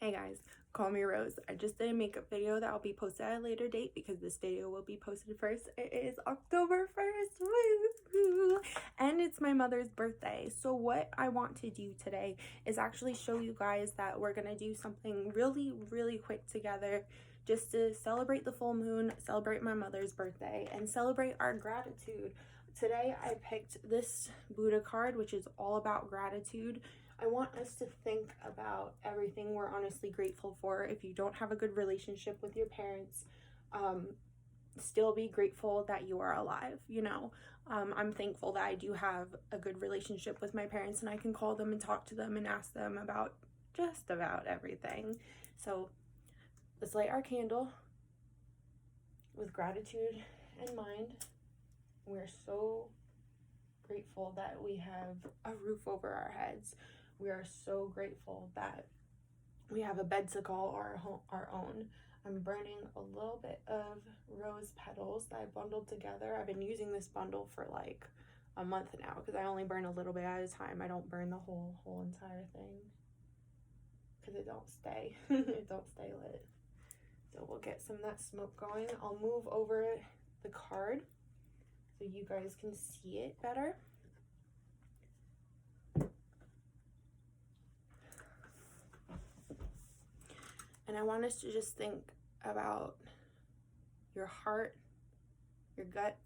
Hey guys, call me Rose. I just did a makeup video that will be posted at a later date because this video will be posted first. It is October 1st, woo! And it's my mother's birthday. So what I want to do today is actually show you guys that we're gonna do something really quick together just to celebrate the full moon, celebrate my mother's birthday, and celebrate our gratitude. Today I picked this Buddha card, which is all about gratitude. I want us to think about everything we're honestly grateful for. If you don't have a good relationship with your parents, still be grateful that you are alive, you know. I'm thankful that I do have a good relationship with my parents and I can call them and talk to them and ask them about just about everything. So let's light our candle with gratitude in mind. We're so grateful that we have a roof over our heads. We are so grateful that we have a bed to call our own. I'm burning a little bit of rose petals that I bundled together. I've been using this bundle for like a month now because I only burn a little bit at a time. I don't burn the whole entire thing because it don't stay it don't stay lit. So we'll get some of that smoke going. I'll move over the card so you guys can see it better. And I want us to just think about your heart, your guts,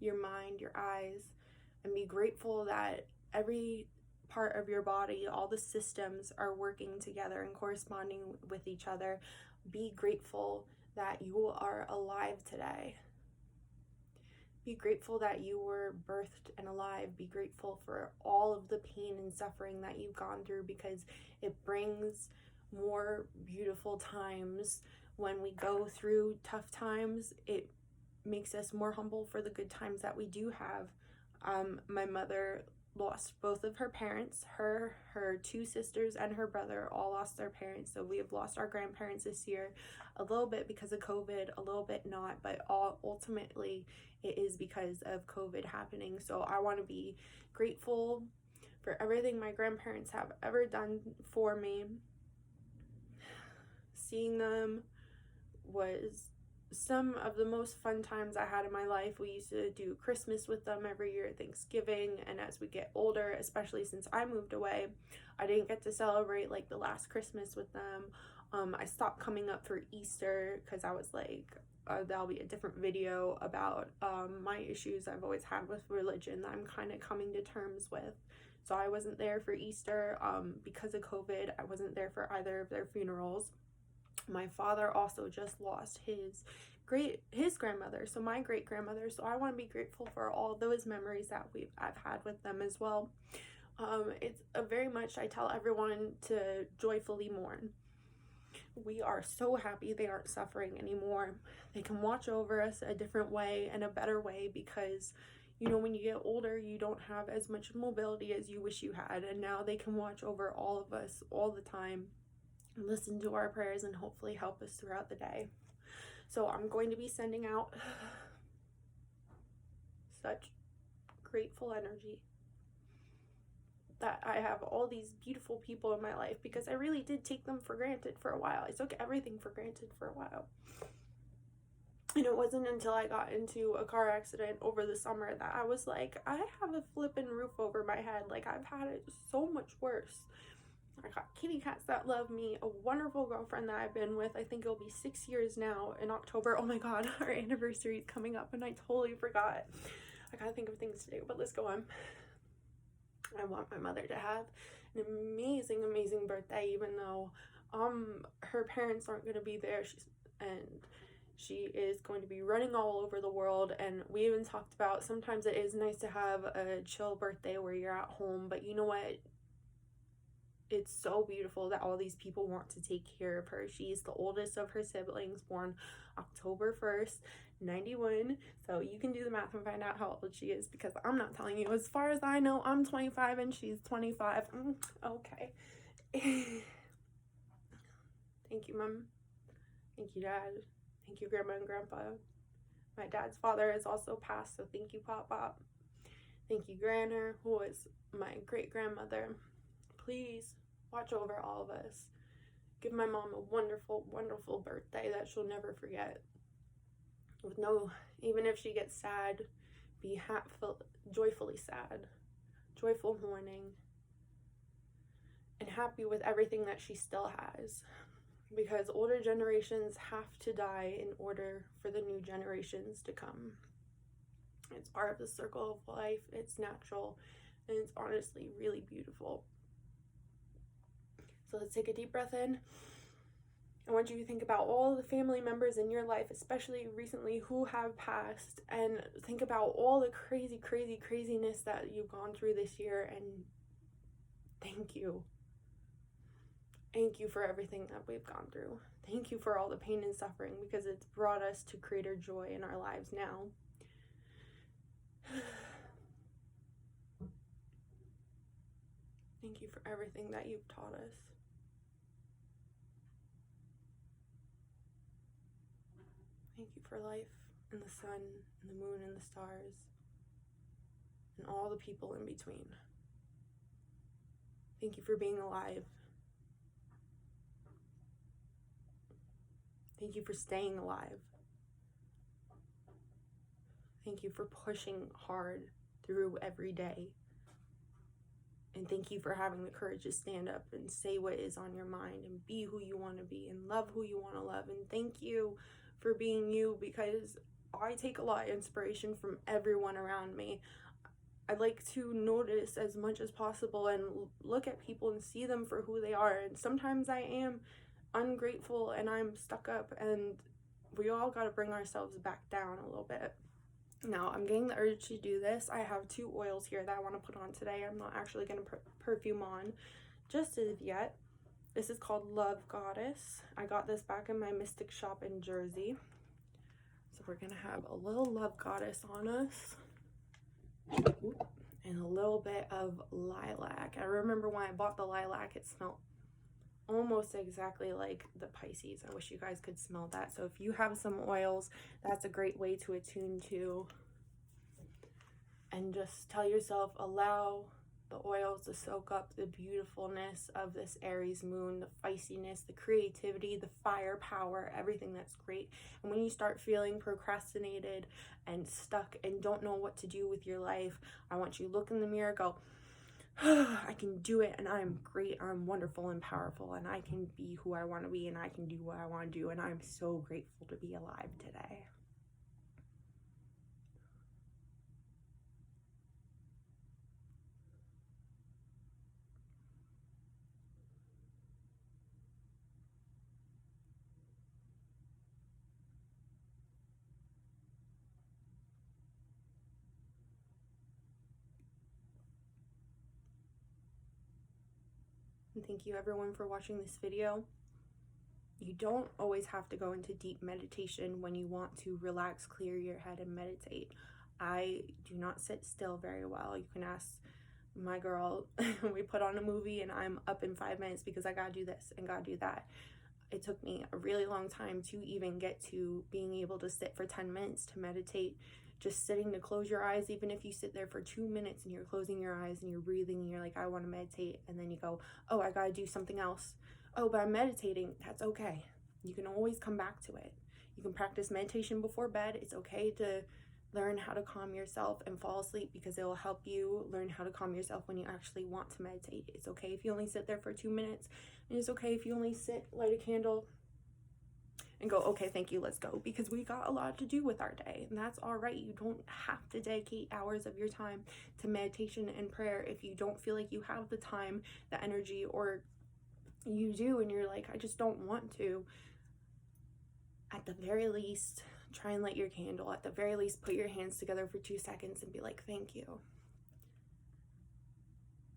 your mind, your eyes, and be grateful that every part of your body, all the systems are working together and corresponding with each other. Be grateful that you are alive today. Be grateful that you were birthed and alive. Be grateful for all of the pain and suffering that you've gone through because it brings more beautiful times. When we go through tough times, it makes us more humble for the good times that we do have. My mother lost both of her parents. Her two sisters and her brother all lost their parents. So we have lost our grandparents this year, a little bit because of COVID, a little bit not, but ultimately it is because of COVID happening. So I want to be grateful for everything my grandparents have ever done for me. Seeing them was some of the most fun times I had in my life. We used to do Christmas with them every year, Thanksgiving, and as we get older, especially since I moved away, I didn't get to celebrate like the last Christmas with them. I stopped coming up for Easter because I was like, that'll be a different video about my issues I've always had with religion that I'm kind of coming to terms with. So I wasn't there for Easter because of COVID. I wasn't there for either of their funerals. My father also just lost his grandmother, so my great grandmother. So I want to be grateful for all those memories that I've had with them as well. It's very much, I tell everyone to joyfully mourn. We are so happy they aren't suffering anymore. They can watch over us a different way and a better way because, you know, when you get older, you don't have as much mobility as you wish you had, and now they can watch over all of us all the time, listen to our prayers, and hopefully help us throughout the day. So I'm going to be sending out such grateful energy that I have all these beautiful people in my life because I really did take them for granted for a while. I took everything for granted for a while. And it wasn't until I got into a car accident over the summer that I was like, I have a flippin' roof over my head. Like, I've had it so much worse. I got kitty cats that love me, a wonderful girlfriend that I've been with. I think it'll be 6 years now in October. Oh my god, our anniversary is coming up and I totally forgot. I gotta think of things to do, but let's go on. I want my mother to have an amazing birthday, even though her parents aren't going to be there. She is going to be running all over the world, and we even talked about sometimes it is nice to have a chill birthday where you're at home, but you know what? It's so beautiful that all these people want to take care of her. She's the oldest of her siblings, born October 1st, 91. So you can do the math and find out how old she is because I'm not telling you. As far as I know, I'm 25 and she's 25. Okay. Thank you, Mom. Thank you, Dad. Thank you, Grandma and Grandpa. My dad's father is also passed, so thank you, Pop Pop. Thank you, Granner, who was my great-grandmother. Please watch over all of us. Give my mom a wonderful, wonderful birthday that she'll never forget. With even if she gets sad, be joyfully sad, joyful mourning, and happy with everything that she still has. Because older generations have to die in order for the new generations to come. It's part of the circle of life. It's natural, and it's honestly really beautiful. So let's take a deep breath in. I want you to think about all the family members in your life, especially recently, who have passed, and think about all the craziness that you've gone through this year, and thank you. Thank you for everything that we've gone through. Thank you for all the pain and suffering, because it's brought us to greater joy in our lives now. Thank you for everything that you've taught us. Thank you for life and the sun and the moon and the stars and all the people in between. Thank you for being alive. Thank you for staying alive. Thank you for pushing hard through every day. And thank you for having the courage to stand up and say what is on your mind and be who you want to be and love who you want to love. And thank you for being you, because I take a lot of inspiration from everyone around me. I like to notice as much as possible and look at people and see them for who they are. And sometimes I am ungrateful and I'm stuck up, and we all got to bring ourselves back down a little bit. Now, I'm getting the urge to do this. I have 2 oils here that I want to put on today. I'm not actually going to perfume on just as of yet. This is called Love Goddess. I got this back in my Mystic shop in Jersey. So we're going to have a little Love Goddess on us. And a little bit of lilac. I remember when I bought the lilac, it smelled almost exactly like the Pisces. I wish you guys could smell that. So if you have some oils, that's a great way to attune to. And just tell yourself, allow the oils to soak up the beautifulness of this Aries moon, the feistiness, the creativity, the fire power, everything that's great. And when you start feeling procrastinated and stuck and don't know what to do with your life, I want you to look in the mirror, go, I can do it, and I'm great, I'm wonderful and powerful, and I can be who I want to be, and I can do what I want to do, and I'm so grateful to be alive today. And thank you everyone for watching this video. You don't always have to go into deep meditation when you want to relax, clear your head, and meditate. I do not sit still very well. You can ask my girl. We put on a movie and I'm up in 5 minutes because I gotta do this and gotta do that. It took me a really long time to even get to being able to sit for 10 minutes to meditate. Just sitting to close your eyes, even if you sit there for 2 minutes and you're closing your eyes and you're breathing and you're like, I want to meditate, and then you go, oh, I gotta do something else. Oh, but I'm meditating. That's okay. You can always come back to it. You can practice meditation before bed. It's okay to learn how to calm yourself and fall asleep, because it will help you learn how to calm yourself when you actually want to meditate. It's okay if you only sit there for 2 minutes, and it's okay if you only sit, light a candle, and go, okay, thank you, let's go, because we got a lot to do with our day, and that's all right. You don't have to dedicate hours of your time to meditation and prayer if you don't feel like you have the time, the energy, or you do and you're like, I just don't want to. At the very least, try and light your candle. At the very least, put your hands together for 2 seconds and be like, thank you.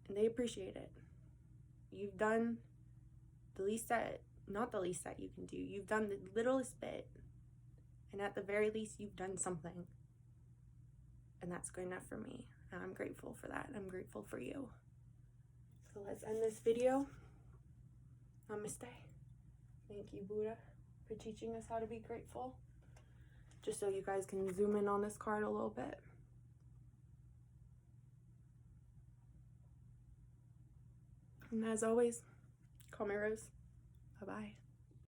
And they appreciate it. You've done the least that, not the least that you can do. You've done the littlest bit. And at the very least, you've done something. And that's good enough for me. And I'm grateful for that. I'm grateful for you. So let's end this video. Namaste. Thank you, Buddha, for teaching us how to be grateful. Just so you guys can zoom in on this card a little bit. And as always, call me Rose. Bye-bye.